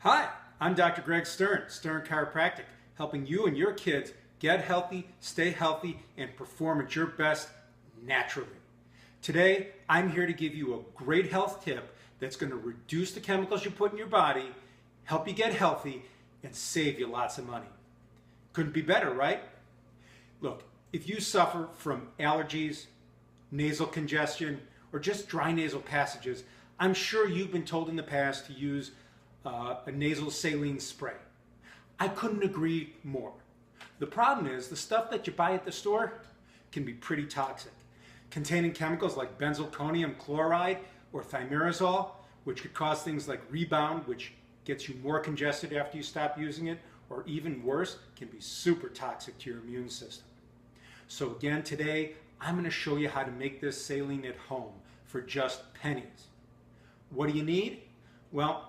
Hi, I'm Dr. Greg Stern, Stern Chiropractic, helping you and your kids get healthy, stay healthy, and perform at your best naturally. Today, I'm here to give you a great health tip that's going to reduce the chemicals you put in your body, help you get healthy, and save you lots of money. Couldn't be better, right? Look, if you suffer from allergies, nasal congestion, or just dry nasal passages, I'm sure you've been told in the past to use a nasal saline spray. I couldn't agree more. The problem is the stuff that you buy at the store can be pretty toxic, containing chemicals like benzalkonium chloride or thimerosal, which could cause things like rebound, which gets you more congested after you stop using it, or even worse, can be super toxic to your immune system. So again, today, I'm going to show you how to make this saline at home for just pennies. What do you need? Well,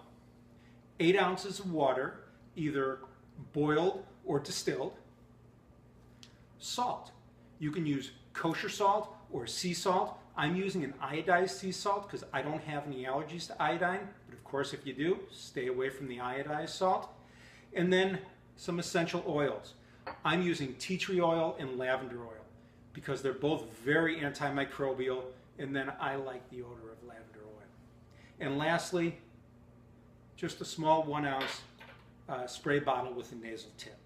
8 ounces of water, either boiled or distilled. Salt. You can use kosher salt or sea salt. I'm using an iodized sea salt because I don't have any allergies to iodine, but of course if you do, stay away from the iodized salt. And then some essential oils. I'm using tea tree oil and lavender oil because they're both very antimicrobial, and then I like the odor of lavender oil. And lastly, just a small 1 ounce spray bottle with a nasal tip.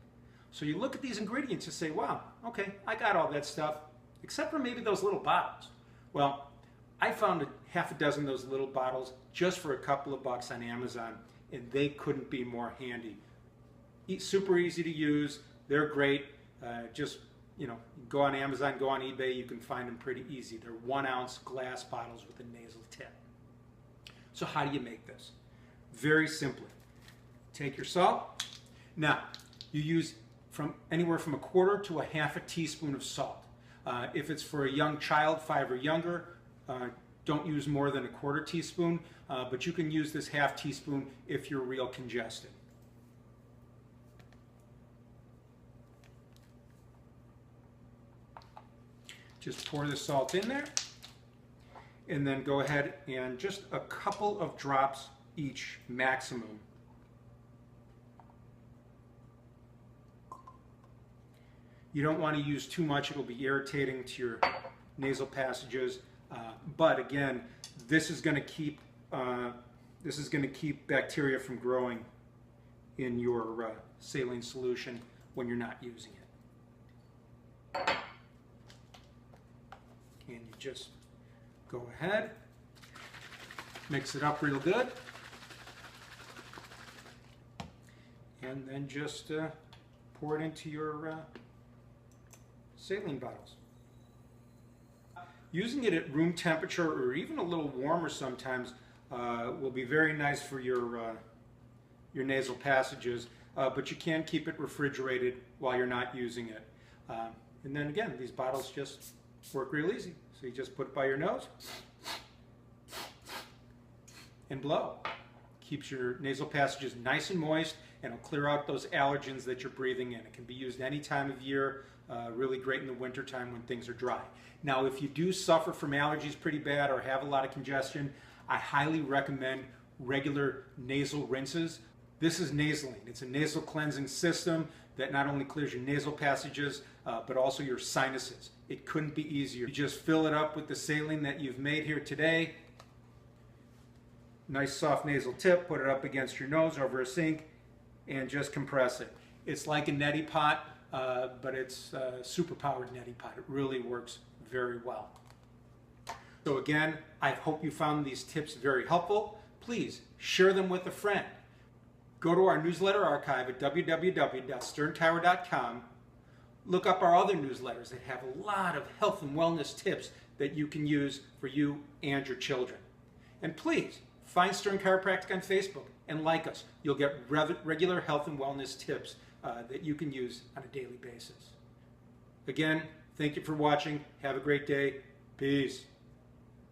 So you look at these ingredients and say, wow, okay, I got all that stuff, except for maybe those little bottles. Well, I found half a dozen of those little bottles just for a couple of bucks on Amazon, and they couldn't be more handy. Super easy to use, they're great. Just, go on Amazon, go on eBay, you can find them pretty easy. They're 1 ounce glass bottles with a nasal tip. So how do you make this? Very simply, take your salt. Now, you use anywhere from 1/4 to 1/2 teaspoon of salt. If it's for a young child, 5 or younger, don't use more than 1/4 teaspoon, but you can use this 1/2 teaspoon if you're real congested. Just pour the salt in there, and then go ahead and just a couple of drops each maximum. You don't want to use too much, it'll be irritating to your nasal passages, but again, this is going to keep bacteria from growing in your saline solution when you're not using it. And you just go ahead, mix it up real good, and then just pour it into your saline bottles. Using it at room temperature or even a little warmer sometimes will be very nice for your nasal passages, but you can keep it refrigerated while you're not using it. And then again, these bottles just work real easy. So you just put it by your nose and blow. Keeps your nasal passages nice and moist, and it'll clear out those allergens that you're breathing in. It can be used any time of year, really great in the winter time when things are dry. Now, if you do suffer from allergies pretty bad or have a lot of congestion, I highly recommend regular nasal rinses. This is Nasaline. It's a nasal cleansing system that not only clears your nasal passages, but also your sinuses. It couldn't be easier. You just fill it up with the saline that you've made here today. Nice soft nasal tip, put it up against your nose over a sink, and just compress it. It's like a neti pot, but it's a super-powered neti pot. It really works very well. So again, I hope you found these tips very helpful. Please share them with a friend. Go to our newsletter archive at www.sternchiro.com. Look up our other newsletters that have a lot of health and wellness tips that you can use for you and your children. And please, find Stern Chiropractic on Facebook and like us. You'll get regular health and wellness tips that you can use on a daily basis. Again, thank you for watching. Have a great day. Peace.